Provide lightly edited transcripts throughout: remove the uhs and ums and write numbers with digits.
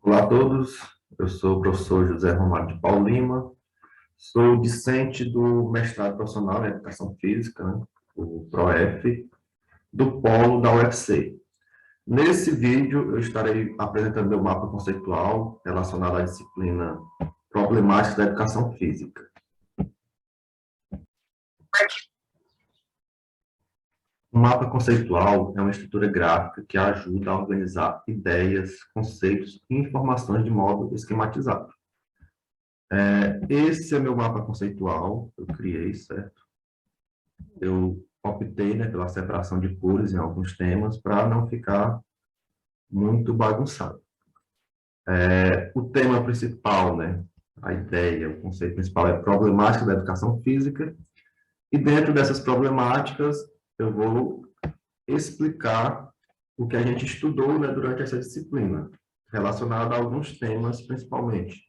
Olá a todos, eu sou o professor José Romário de Paulo Lima, sou discente do mestrado profissional em Educação Física, né, o PROEF, do Polo da UFC. Nesse vídeo, eu estarei apresentando meu mapa conceitual relacionado à disciplina Problemática da Educação Física. O mapa conceitual é uma estrutura gráfica que ajuda a organizar ideias, conceitos e informações de modo esquematizado. Esse é meu mapa conceitual, eu criei, certo? Eu optei, né, pela separação de cores em alguns temas para não ficar muito bagunçado. O tema principal, né, a ideia, o conceito principal é problemática da educação física, e dentro dessas problemáticas eu vou explicar o que a gente estudou, né, durante essa disciplina, relacionado a alguns temas, principalmente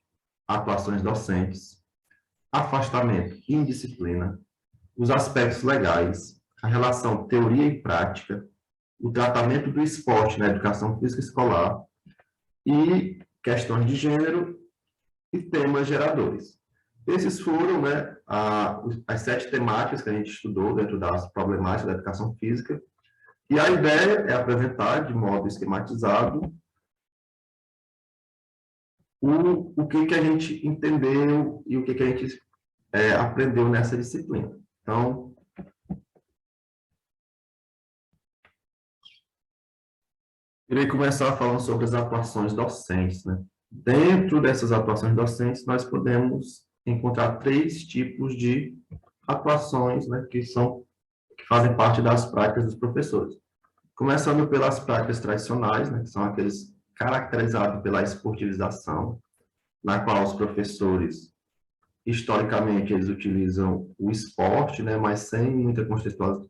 atuações docentes, afastamento e indisciplina, os aspectos legais, a relação teoria e prática, o tratamento do esporte na educação física escolar e questões de gênero e temas geradores. Esses foram, né, as 7 temáticas que a gente estudou dentro das problemáticas da educação física, e a ideia é apresentar de modo esquematizado o que a gente entendeu e o que a gente aprendeu nessa disciplina. Então, irei começar falando sobre as atuações docentes, né? Dentro dessas atuações docentes, nós podemos encontrar 3 tipos de atuações, né, que fazem parte das práticas dos professores. Começando pelas práticas tradicionais, né, que são aqueles caracterizados pela esportivização, na qual os professores, historicamente, eles utilizam o esporte, né, mas sem muita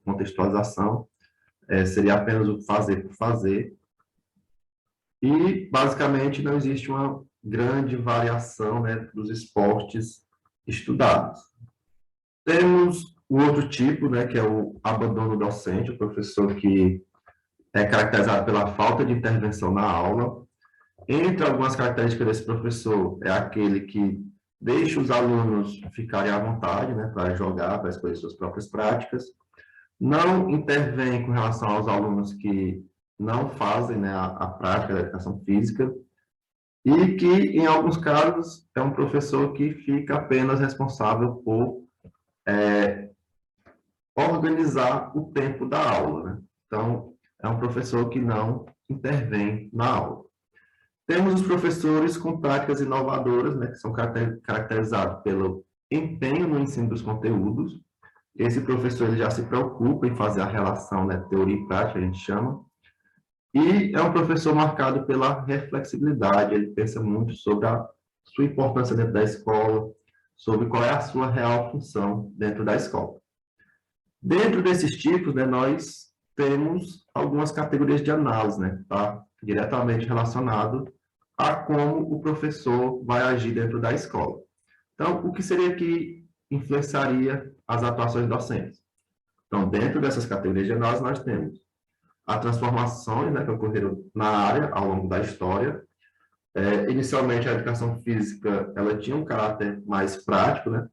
contextualização, seria apenas o fazer por fazer. E, basicamente, não existe uma grande variação, né, dos esportes estudados. Temos o outro tipo, né, que é o abandono docente, o professor que é caracterizado pela falta de intervenção na aula. Entre algumas características desse professor, é aquele que deixa os alunos ficarem à vontade, né, para jogar, para escolher suas próprias práticas, não intervém com relação aos alunos que não fazem, né, a prática da educação física, e que, em alguns casos, é um professor que fica apenas responsável por organizar o tempo da aula, né? Então, é um professor que não intervém na aula. Temos os professores com práticas inovadoras, né, que são caracterizados pelo empenho no ensino dos conteúdos. Esse professor ele já se preocupa em fazer a relação, né, teoria e prática, a gente chama. E é um professor marcado pela reflexibilidade, ele pensa muito sobre a sua importância dentro da escola, sobre qual é a sua real função dentro da escola. Dentro desses tipos, né, nós temos algumas categorias de análise, né, tá diretamente relacionado a como o professor vai agir dentro da escola. Então, o que seria que influenciaria as atuações docentes? Então, dentro dessas categorias de análise, nós temos as transformações, né, que ocorreram na área ao longo da história. Inicialmente, a educação física ela tinha um caráter mais prático, né?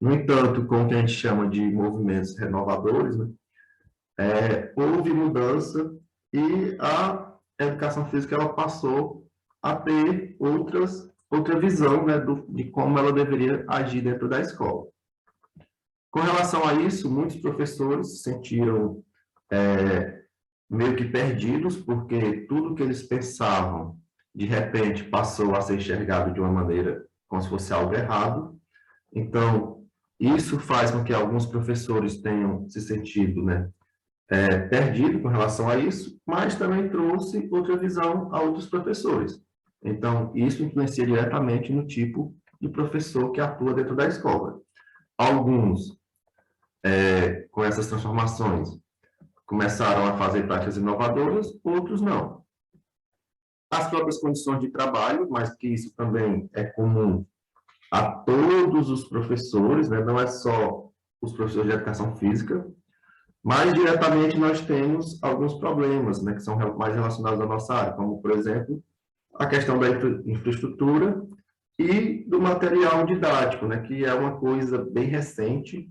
No entanto, com o que a gente chama de movimentos renovadores, né, houve mudança e a educação física ela passou a ter outra visão, né, de como ela deveria agir dentro da escola. Com relação a isso, muitos professores se sentiram meio que perdidos, porque tudo que eles pensavam, de repente, passou a ser enxergado de uma maneira como se fosse algo errado. Então, isso faz com que alguns professores tenham se sentido, né, perdido com relação a isso, mas também trouxe outra visão a outros professores. Então, isso influencia diretamente no tipo de professor que atua dentro da escola. Alguns, com essas transformações, começaram a fazer práticas inovadoras, outros não. As próprias condições de trabalho, mas que isso também é comum a todos os professores, né? Não é só os professores de educação física, Mas, diretamente, nós temos alguns problemas, né, que são mais relacionados à nossa área, como, por exemplo, a questão da infraestrutura e do material didático, né, que é uma coisa bem recente.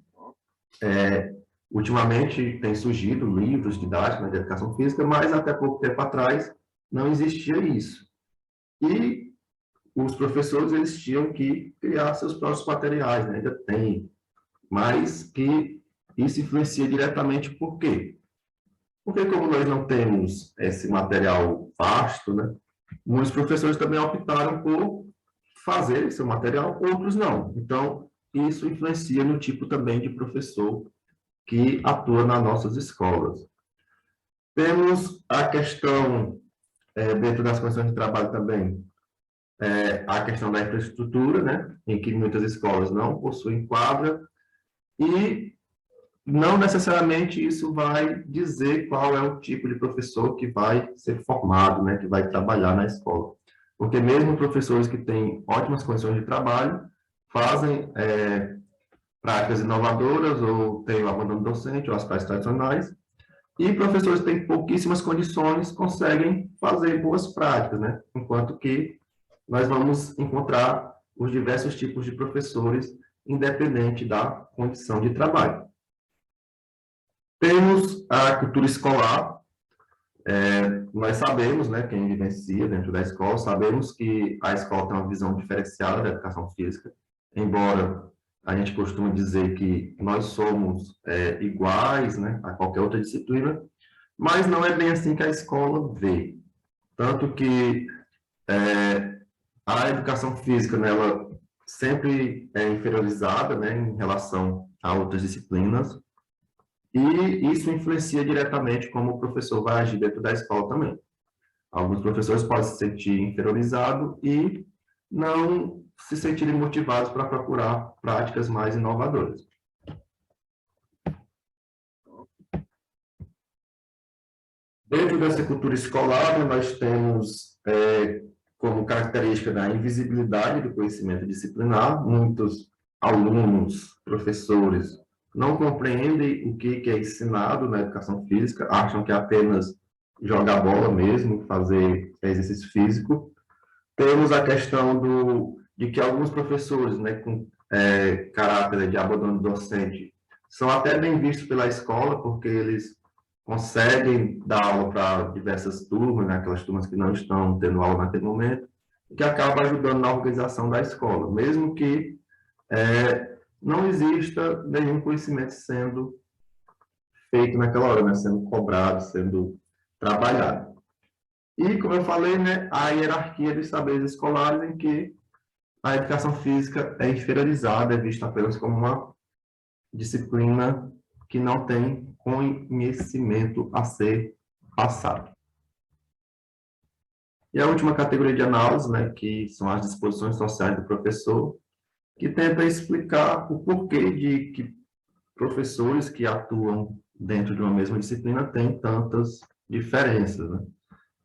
Ultimamente, tem surgido livros didáticos, né, de educação física, mas até pouco tempo atrás não existia isso. E os professores, eles tinham que criar seus próprios materiais, né, ainda tem, mas que isso influencia diretamente por quê? Porque como nós não temos esse material vasto, né, muitos professores também optaram por fazer seu material, outros não. Então, isso influencia no tipo também de professor que atua nas nossas escolas. Temos a questão, dentro das condições de trabalho também, a questão da infraestrutura, né, em que muitas escolas não possuem quadra, e não necessariamente isso vai dizer qual é o tipo de professor que vai ser formado, né, que vai trabalhar na escola. Porque mesmo professores que têm ótimas condições de trabalho, fazem práticas inovadoras, ou têm o abandono docente, ou as práticas tradicionais, e professores que têm pouquíssimas condições conseguem fazer boas práticas, né? Enquanto que nós vamos encontrar os diversos tipos de professores, independente da condição de trabalho. Temos a cultura escolar. Nós sabemos, né, quem vivencia dentro da escola, sabemos que a escola tem uma visão diferenciada da educação física, embora a gente costuma dizer que nós somos iguais, né, a qualquer outra disciplina, mas não é bem assim que a escola vê. Tanto que a educação física, né, ela sempre é inferiorizada, né, em relação a outras disciplinas, e isso influencia diretamente como o professor vai agir dentro da escola também. Alguns professores podem se sentir inferiorizados e não se sentirem motivados para procurar práticas mais inovadoras. Dentro dessa cultura escolar, nós temos como característica da invisibilidade do conhecimento disciplinar. Muitos alunos, professores, não compreendem o que é ensinado na educação física, acham que é apenas jogar bola mesmo, fazer exercício físico. Temos a questão de que alguns professores, né, com caráter de abandono docente, são até bem vistos pela escola, porque eles conseguem dar aula para diversas turmas, né, aquelas turmas que não estão tendo aula naquele momento, que acaba ajudando na organização da escola, mesmo que não exista nenhum conhecimento sendo feito naquela hora, né, sendo cobrado, sendo trabalhado. E, como eu falei, né, a hierarquia dos saberes escolares, em que a educação física é inferiorizada, é vista apenas como uma disciplina que não tem conhecimento a ser passado. E a última categoria de análise, né, que são as disposições sociais do professor, que tenta explicar o porquê de que professores que atuam dentro de uma mesma disciplina têm tantas diferenças, né?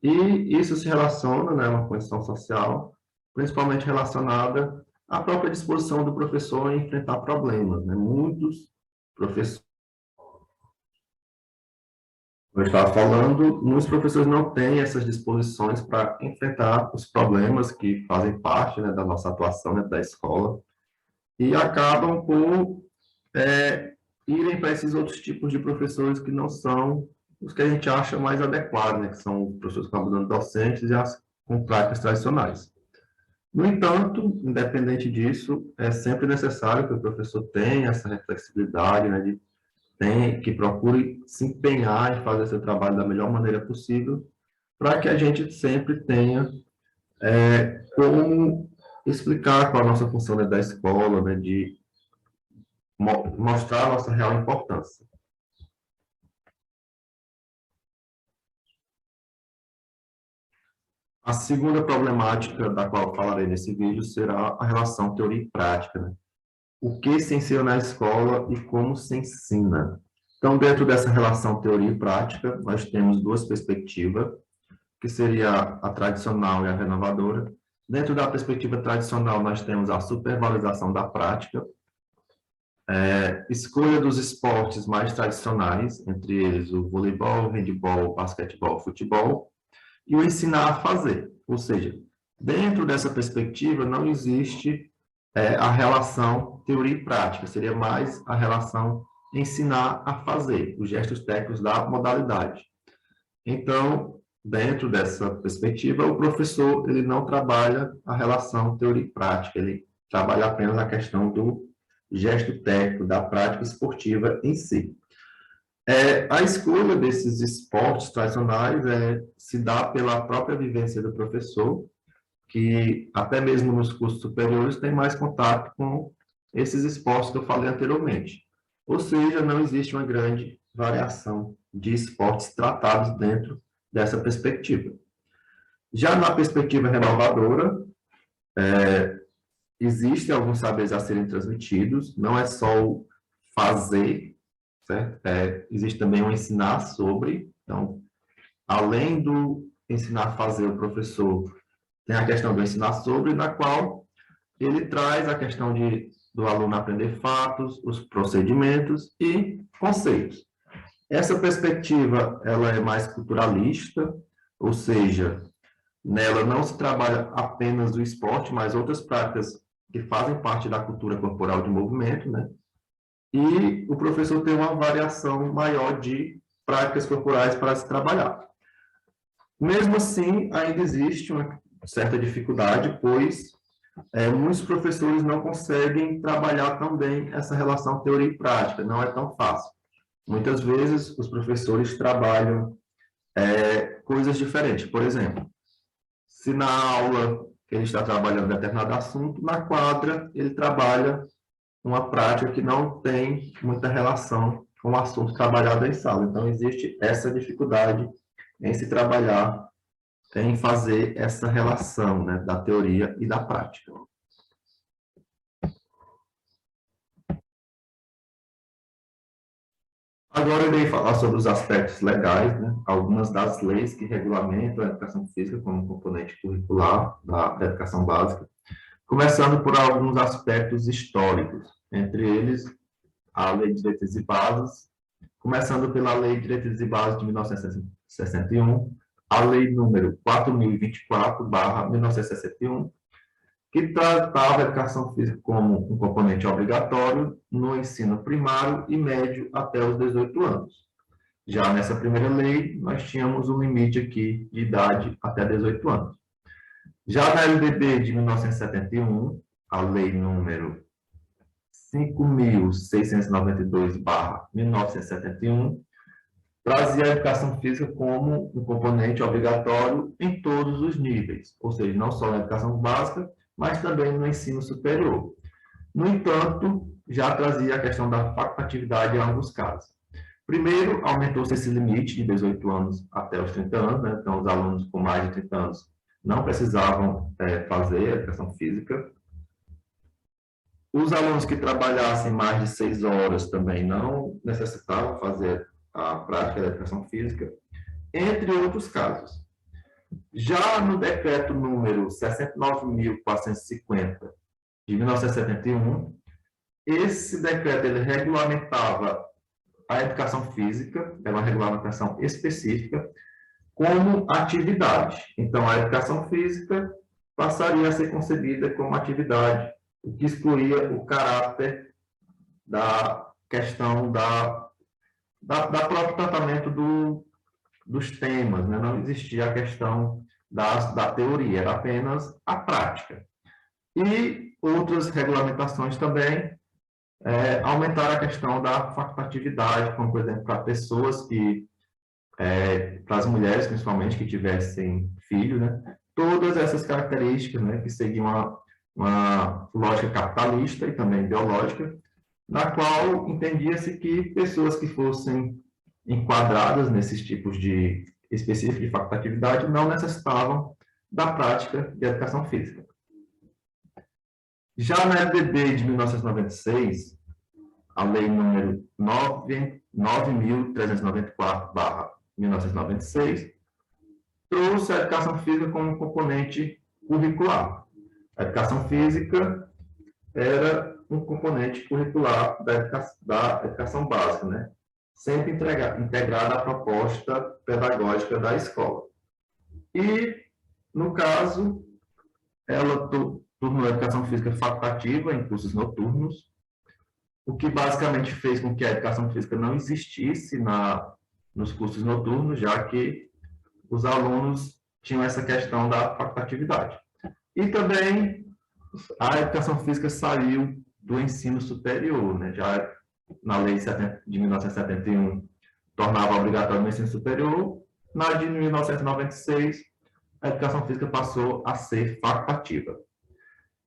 E isso se relaciona, né, a uma condição social, principalmente relacionada à própria disposição do professor em enfrentar problemas, né? Muitos professores, como eu estava falando, muitos professores não têm essas disposições para enfrentar os problemas que fazem parte, né, da nossa atuação dentro da escola e acabam por irem para esses outros tipos de professores que não são os que a gente acha mais adequados, né, que são os professores com abandono docentes e as com práticas tradicionais. No entanto, independente disso, é sempre necessário que o professor tenha essa flexibilidade, né, que procure se empenhar em fazer seu trabalho da melhor maneira possível, para que a gente sempre tenha como explicar qual a nossa função, né, da escola, né, de mostrar a nossa real importância. A segunda problemática da qual falarei nesse vídeo será a relação teoria e prática, né? O que se ensina na escola e como se ensina. Então, dentro dessa relação teoria e prática, nós temos duas perspectivas, que seria a tradicional e a renovadora. Dentro da perspectiva tradicional, nós temos a supervalorização da prática, Escolha dos esportes mais tradicionais, entre eles o voleibol, handebol, basquetebol, futebol, e o ensinar a fazer. Ou seja, dentro dessa perspectiva, não existe a relação teoria e prática, seria mais a relação ensinar a fazer, os gestos técnicos da modalidade. Então, dentro dessa perspectiva, o professor ele não trabalha a relação teoria e prática, ele trabalha apenas a questão do gesto técnico, da prática esportiva em si. A escolha desses esportes tradicionais se dá pela própria vivência do professor, que até mesmo nos cursos superiores tem mais contato com esses esportes que eu falei anteriormente. Ou seja, não existe uma grande variação de esportes tratados dentro dessa perspectiva. Já na perspectiva renovadora, existem alguns saberes a serem transmitidos, não é só o fazer, certo? Existe também o ensinar sobre, então, além do ensinar a fazer, o professor tem a questão do ensinar sobre, na qual ele traz a questão do aluno aprender fatos, os procedimentos e conceitos. Essa perspectiva, ela é mais culturalista, ou seja, nela não se trabalha apenas o esporte, mas outras práticas que fazem parte da cultura corporal de movimento, né? E o professor tem uma variação maior de práticas corporais para se trabalhar. Mesmo assim, ainda existe uma certa dificuldade, pois muitos professores não conseguem trabalhar tão bem essa relação teoria e prática, não é tão fácil. Muitas vezes, os professores trabalham coisas diferentes. Por exemplo, se na aula ele está trabalhando determinado assunto, na quadra ele trabalha uma prática que não tem muita relação com o assunto trabalhado em sala. Então, existe essa dificuldade em se trabalhar, em fazer essa relação, né, da teoria e da prática. Agora eu irei falar sobre os aspectos legais, né? Algumas das leis que regulamentam a educação física como componente curricular da educação básica, começando por alguns aspectos históricos, entre eles a Lei de Diretrizes e Bases, começando pela Lei de Diretrizes e Bases de 1961, a Lei número 4.024/1961, que tratava a educação física como um componente obrigatório no ensino primário e médio até os 18 anos. Já nessa primeira lei, nós tínhamos um limite aqui de idade até 18 anos. Já na LDB de 1971, a lei número 5.692/1971, trazia a educação física como um componente obrigatório em todos os níveis, ou seja, não só na educação básica, mas também no ensino superior. No entanto, já trazia a questão da facultatividade em alguns casos. Primeiro, aumentou-se esse limite de 18 anos até os 30 anos, né? Então os alunos com mais de 30 anos não precisavam fazer a educação física. Os alunos que trabalhassem mais de 6 horas também não necessitavam fazer a prática da educação física, entre outros casos. Já no decreto número 69.450 de 1971, esse decreto ele regulamentava a educação física, era uma regulamentação específica, como atividade. Então, a educação física passaria a ser concebida como atividade, o que excluía o caráter da questão da próprio tratamento dos temas, né? Não existia a questão da teoria, era apenas a prática. E outras regulamentações também aumentaram a questão da facultatividade, como, por exemplo, para pessoas que, para as mulheres, principalmente, que tivessem filhos, né? Todas essas características, né, que seguiam uma lógica capitalista e também biológica, na qual entendia-se que pessoas que fossem enquadradas nesses tipos de específico de facultatividade não necessitavam da prática de educação física. Já na LDB de 1996, a lei número 9.394/1996 trouxe a educação física como um componente curricular. A educação física era um componente curricular da educação básica, né? Sempre integrada à proposta pedagógica da escola. E, no caso, ela tornou a educação física facultativa em cursos noturnos, o que basicamente fez com que a educação física não existisse nos cursos noturnos, já que os alunos tinham essa questão da facultatividade. E também a educação física saiu do ensino superior, né? Já na lei de 1971 tornava obrigatório no ensino superior, na de 1996 a educação física passou a ser facultativa.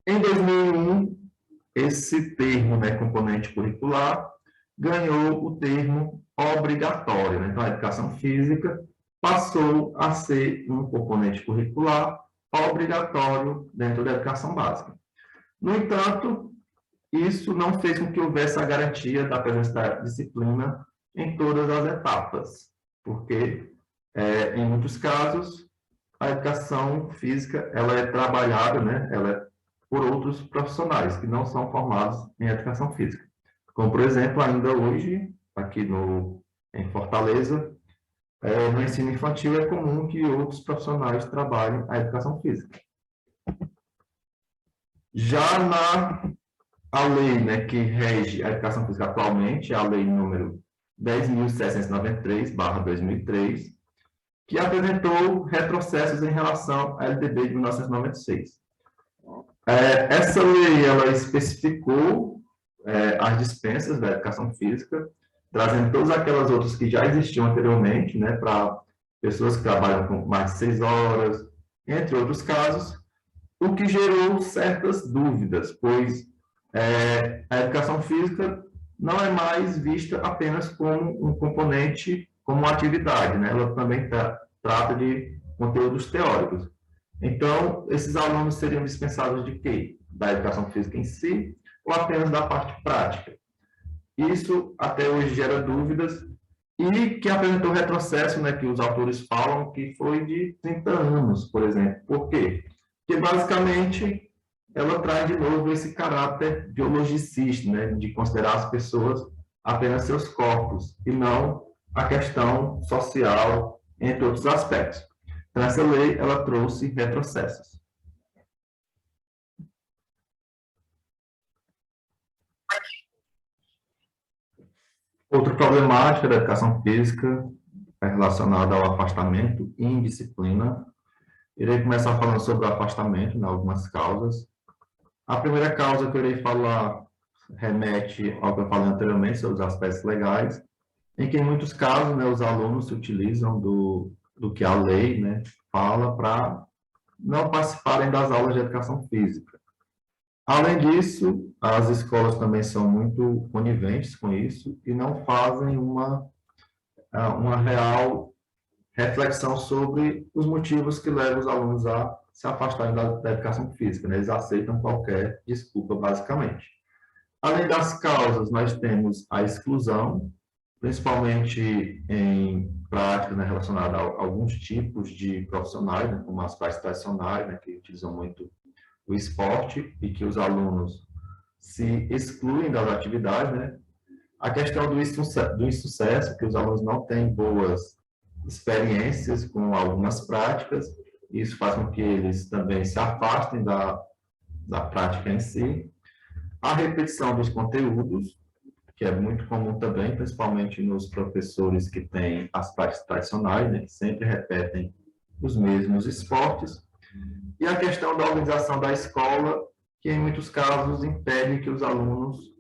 Em 2001, esse termo, né, componente curricular, ganhou o termo obrigatório, né? Então, a educação física passou a ser um componente curricular obrigatório dentro da educação básica. No entanto, isso não fez com que houvesse a garantia da presença da disciplina em todas as etapas, porque, em muitos casos, a educação física ela é trabalhada, né, ela é por outros profissionais que não são formados em educação física. Como, por exemplo, ainda hoje, aqui em Fortaleza, no ensino infantil é comum que outros profissionais trabalhem a educação física. Já a lei, né, que rege a educação física atualmente, é a lei número 10.793/2003, que apresentou retrocessos em relação à LDB de 1996. Essa lei, ela especificou as dispensas da educação física, trazendo todas aquelas outras que já existiam anteriormente, né, para pessoas que trabalham com mais de 6 horas, entre outros casos, o que gerou certas dúvidas, pois a educação física não é mais vista apenas como um componente, como uma atividade, né? Ela também trata de conteúdos teóricos. Então, esses alunos seriam dispensados de quê? Da educação física em si, ou apenas da parte prática? Isso até hoje gera dúvidas e que apresentou retrocesso, né, que os autores falam que foi de 30 anos, por exemplo. Por quê? Porque, basicamente, ela traz de novo esse caráter biologicista, né, de considerar as pessoas apenas seus corpos, e não a questão social, entre outros aspectos. Então, essa lei, ela trouxe retrocessos. Outra problemática da educação física é relacionada ao afastamento e indisciplina. Irei começar falando sobre o afastamento, né, algumas causas. A primeira causa que eu irei falar remete ao que eu falei anteriormente, sobre os aspectos legais, em que, em muitos casos, né, os alunos se utilizam do que a lei, né, fala para não participarem das aulas de educação física. Além disso, as escolas também são muito coniventes com isso e não fazem uma real reflexão sobre os motivos que levam os alunos a se afastarem da educação física, né? Eles aceitam qualquer desculpa, basicamente. Além das causas, nós temos a exclusão, principalmente em práticas, né, relacionadas a alguns tipos de profissionais, né, como as classes tradicionais, né, que utilizam muito o esporte e que os alunos se excluem das atividades, né? A questão do insucesso, que os alunos não têm boas experiências com algumas práticas, isso faz com que eles também se afastem da prática em si. A repetição dos conteúdos, que é muito comum também, principalmente nos professores que têm as práticas tradicionais, né, que sempre repetem os mesmos esportes. E a questão da organização da escola, que em muitos casos impede que os alunos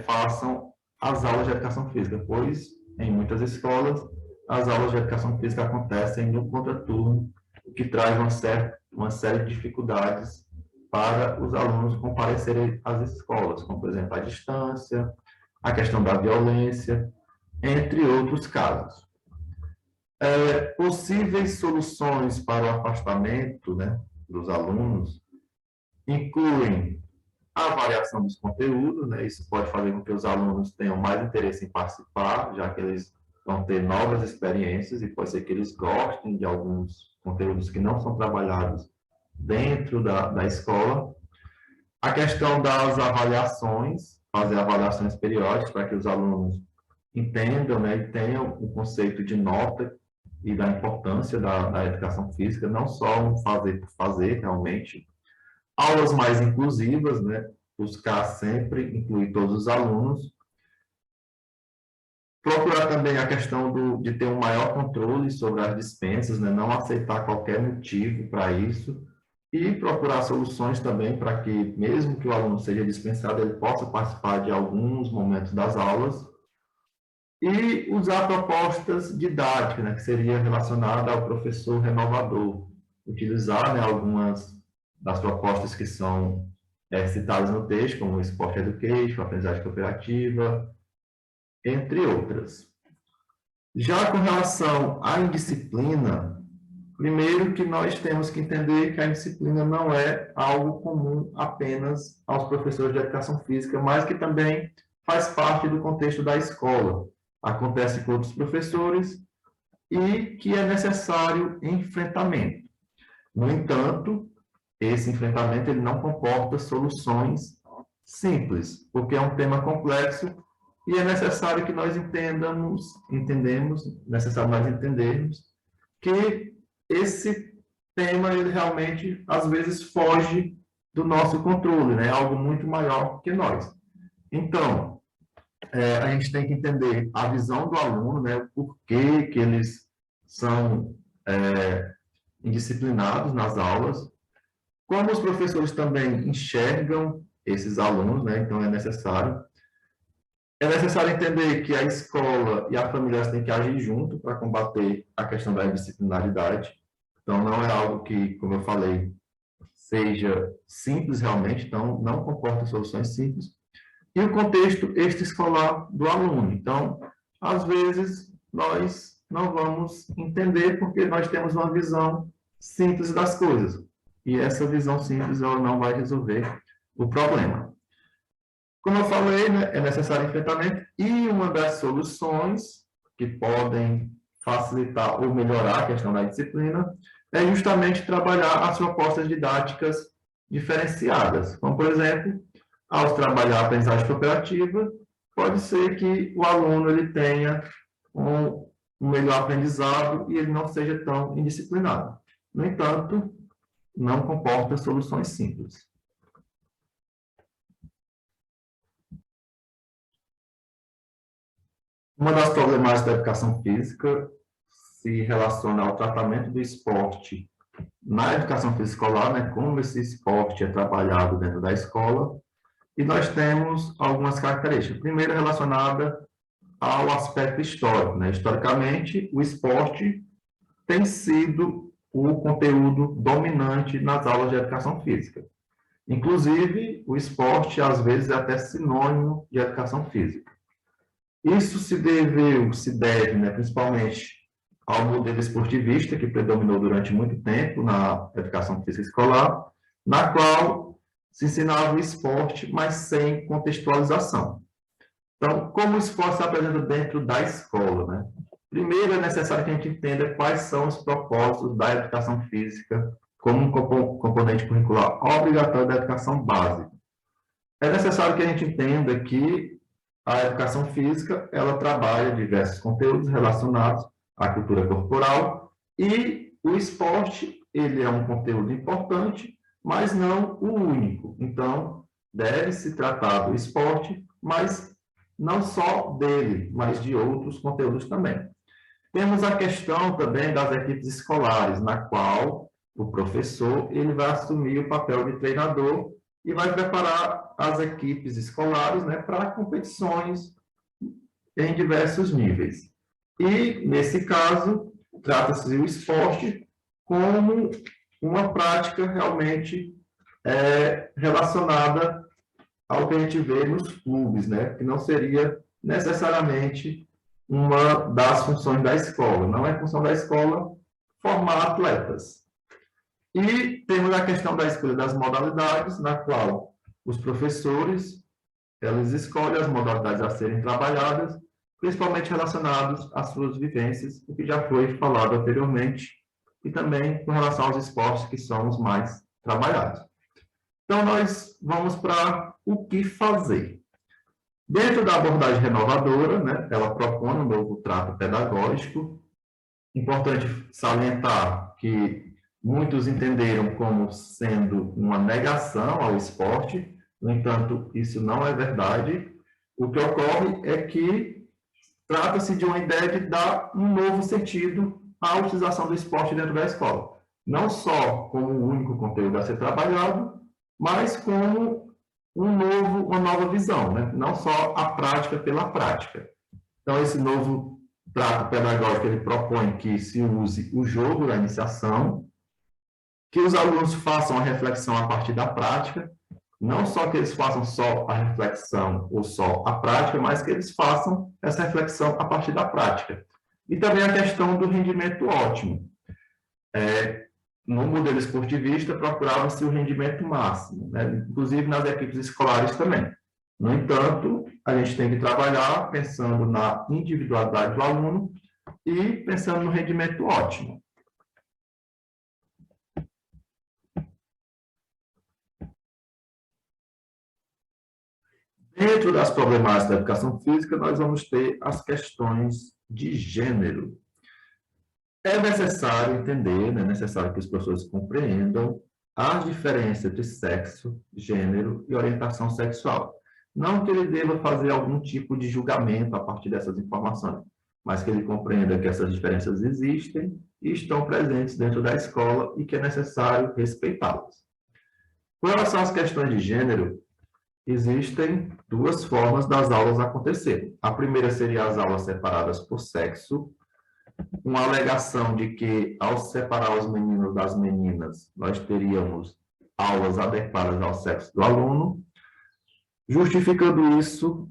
façam as aulas de educação física, pois em muitas escolas as aulas de educação física acontecem no contraturno, o que traz uma série de dificuldades para os alunos comparecerem às escolas, como, por exemplo, a distância, a questão da violência, entre outros casos. Possíveis soluções para o afastamento, né, dos alunos incluem a variação dos conteúdos, né? Isso pode fazer com que os alunos tenham mais interesse em participar, já que eles vão ter novas experiências e pode ser que eles gostem de alguns conteúdos que não são trabalhados dentro da escola. A questão das avaliações, fazer avaliações periódicas para que os alunos entendam, né, e tenham o conceito de nota e da importância da educação física, não só um fazer por fazer, realmente. Aulas mais inclusivas, né, buscar sempre incluir todos os alunos. Procurar também a questão de ter um maior controle sobre as dispensas, né, não aceitar qualquer motivo para isso. E procurar soluções também para que, mesmo que o aluno seja dispensado, ele possa participar de alguns momentos das aulas. E usar propostas didáticas, né, que seria relacionada ao professor renovador. Utilizar, né, algumas das propostas que são citadas no texto, como o Sport Education, a aprendizagem cooperativa, entre outras. Já com relação à indisciplina, primeiro que nós temos que entender que a indisciplina não é algo comum apenas aos professores de educação física, mas que também faz parte do contexto da escola. Acontece com outros professores e que é necessário enfrentamento. No entanto, esse enfrentamento ele não comporta soluções simples, porque é um tema complexo e é necessário que nós necessário nós entendermos que esse tema ele realmente às vezes foge do nosso controle, né? É algo muito maior que nós. Então, a gente tem que entender a visão do aluno, né? O porquê que eles são indisciplinados nas aulas, como os professores também enxergam esses alunos, né? Então, é necessário entender que a escola e a família têm que agir junto para combater a questão da indisciplinaridade. Então, não é algo que, como eu falei, seja simples realmente, então não comporta soluções simples. E o contexto extraescolar do aluno. Então, às vezes, nós não vamos entender porque nós temos uma visão simples das coisas. E essa visão simples ela não vai resolver o problema. Como eu falei, né, é necessário enfrentamento e uma das soluções que podem facilitar ou melhorar a questão da disciplina é justamente trabalhar as propostas didáticas diferenciadas. Como, por exemplo, ao trabalhar a aprendizagem cooperativa, pode ser que o aluno ele tenha um melhor aprendizado e ele não seja tão indisciplinado. No entanto, não comporta soluções simples. Uma das problemáticas da educação física se relaciona ao tratamento do esporte na educação física escolar, né, como esse esporte é trabalhado dentro da escola, e nós temos algumas características. Primeiro, relacionada ao aspecto histórico, né? Historicamente, o esporte tem sido o conteúdo dominante nas aulas de educação física. Inclusive, o esporte, às vezes, é até sinônimo de educação física. Isso se deve, né, principalmente ao modelo esportivista que predominou durante muito tempo na educação física escolar, na qual se ensinava o esporte, mas sem contextualização. Então, como o esporte se apresenta dentro da escola, né? Primeiro, é necessário que a gente entenda quais são os propósitos da educação física como um componente curricular obrigatório da educação básica. É necessário que a gente entenda que a educação física, ela trabalha diversos conteúdos relacionados à cultura corporal e o esporte, ele é um conteúdo importante, mas não o único. Então, deve-se tratar do esporte, mas não só dele, mas de outros conteúdos também. Temos a questão também das equipes escolares, na qual o professor ele vai assumir o papel de treinador e vai preparar as equipes escolares, né, para competições em diversos níveis. E, nesse caso, trata-se do esporte como uma prática realmente relacionada ao que a gente vê nos clubes, né, que não seria necessariamente uma das funções da escola. Não é função da escola formar atletas. E temos a questão da escolha das modalidades, na qual os professores, eles escolhem as modalidades a serem trabalhadas, principalmente relacionados às suas vivências, o que já foi falado anteriormente, e também com relação aos esportes que são os mais trabalhados. Então, nós vamos para o que fazer. Dentro da abordagem renovadora, né, ela propõe um novo trato pedagógico. Importante salientar que muitos entenderam como sendo uma negação ao esporte, no entanto, isso não é verdade. O que ocorre é que trata-se de uma ideia de dar um novo sentido à utilização do esporte dentro da escola. Não só como o único conteúdo a ser trabalhado, mas como uma nova visão, né? Não só a prática pela prática. Então, esse novo trato pedagógico, ele propõe que se use o jogo da iniciação, que os alunos façam a reflexão a partir da prática, não só que eles façam só a reflexão ou só a prática, mas que eles façam essa reflexão a partir da prática. E também a questão do rendimento ótimo. No modelo esportivista, procurava-se o rendimento máximo, né? Inclusive nas equipes escolares também. No entanto, a gente tem que trabalhar pensando na individualidade do aluno e pensando no rendimento ótimo. Dentro das problemáticas da educação física, nós vamos ter as questões de gênero. É necessário entender, é necessário que os professores compreendam as diferenças entre sexo, gênero e orientação sexual. Não que ele deva fazer algum tipo de julgamento a partir dessas informações, mas que ele compreenda que essas diferenças existem e estão presentes dentro da escola e que é necessário respeitá-las. Com relação às questões de gênero, existem duas formas das aulas acontecerem. A primeira seria as aulas separadas por sexo, uma alegação de que, ao separar os meninos das meninas, nós teríamos aulas adequadas ao sexo do aluno, justificando isso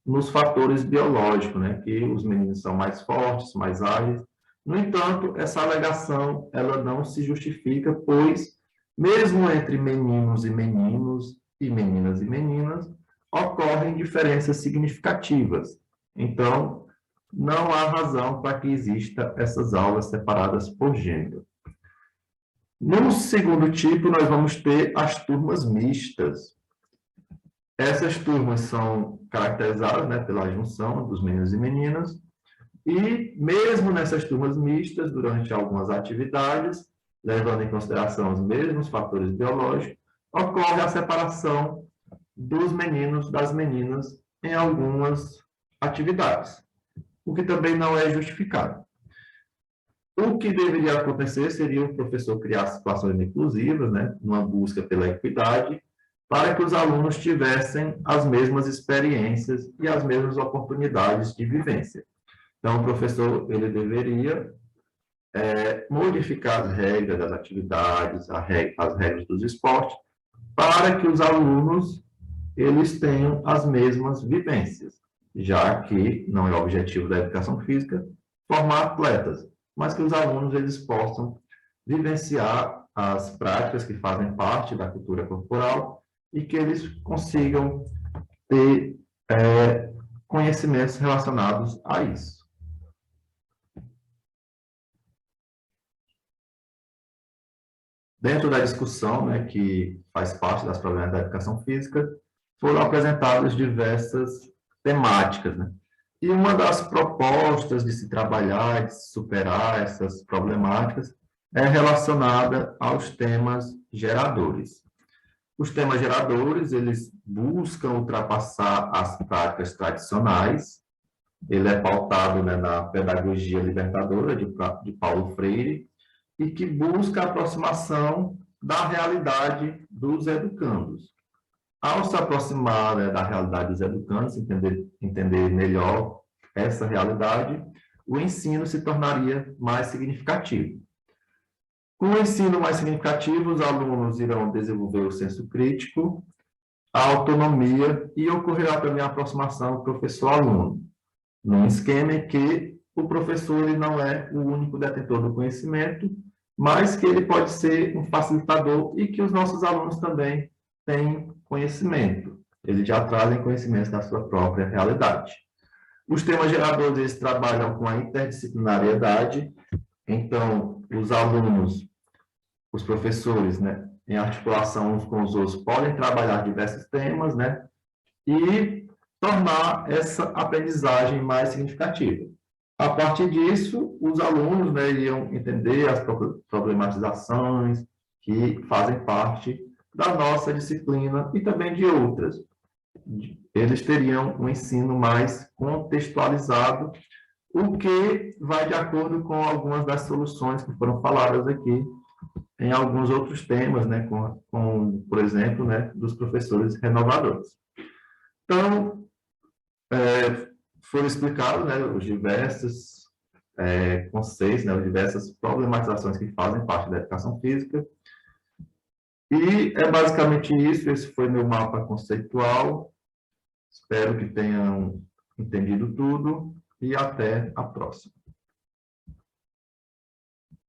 nos fatores biológicos, né? Que os meninos são mais fortes, mais ágeis. No entanto, essa alegação ela não se justifica, pois, mesmo entre meninos e meninas, ocorrem diferenças significativas. Então, não há razão para que exista essas aulas separadas por gênero. No segundo tipo, nós vamos ter as turmas mistas. Essas turmas são caracterizadas, né, pela junção dos meninos e meninas, e mesmo nessas turmas mistas, durante algumas atividades, levando em consideração os mesmos fatores biológicos, ocorre a separação dos meninos das meninas em algumas atividades, o que também não é justificado. O que deveria acontecer seria o professor criar situações inclusivas, né, uma busca pela equidade, para que os alunos tivessem as mesmas experiências e as mesmas oportunidades de vivência. Então, o professor ele deveria modificar as regras das atividades, as regras dos esportes, para que os alunos eles tenham as mesmas vivências, já que não é o objetivo da educação física formar atletas, mas que os alunos eles possam vivenciar as práticas que fazem parte da cultura corporal e que eles consigam ter conhecimentos relacionados a isso. Dentro da discussão, né, que faz parte das problemas da educação física, foram apresentadas diversas temáticas, né? E uma das propostas de se trabalhar, de se superar essas problemáticas, é relacionada aos temas geradores. Os temas geradores, eles buscam ultrapassar as práticas tradicionais, ele é pautado, né, na pedagogia libertadora de Paulo Freire, e que busca a aproximação da realidade dos educandos. Ao se aproximar, né, da realidade dos educandos, entender melhor essa realidade, o ensino se tornaria mais significativo. Com o ensino mais significativo, os alunos irão desenvolver o senso crítico, a autonomia e ocorrerá também a aproximação do professor-aluno, num esquema em que o professor ele não é o único detentor do conhecimento, mas que ele pode ser um facilitador e que os nossos alunos também têm conhecimento. Eles já trazem conhecimentos da sua própria realidade. Os temas geradores eles trabalham com a interdisciplinariedade, então os alunos os professores, né, em articulação uns com os outros, podem trabalhar diversos temas, né, e tornar essa aprendizagem mais significativa. A partir disso, os alunos, né, iriam entender as problematizações que fazem parte da nossa disciplina e também de outras. Eles teriam um ensino mais contextualizado, o que vai de acordo com algumas das soluções que foram faladas aqui em alguns outros temas, né, por exemplo, né, dos professores renovadores. Então, foram explicados, né, os diversos conceitos, né, as diversas problematizações que fazem parte da educação física. E é basicamente isso, esse foi meu mapa conceitual. Espero que tenham entendido tudo e até a próxima.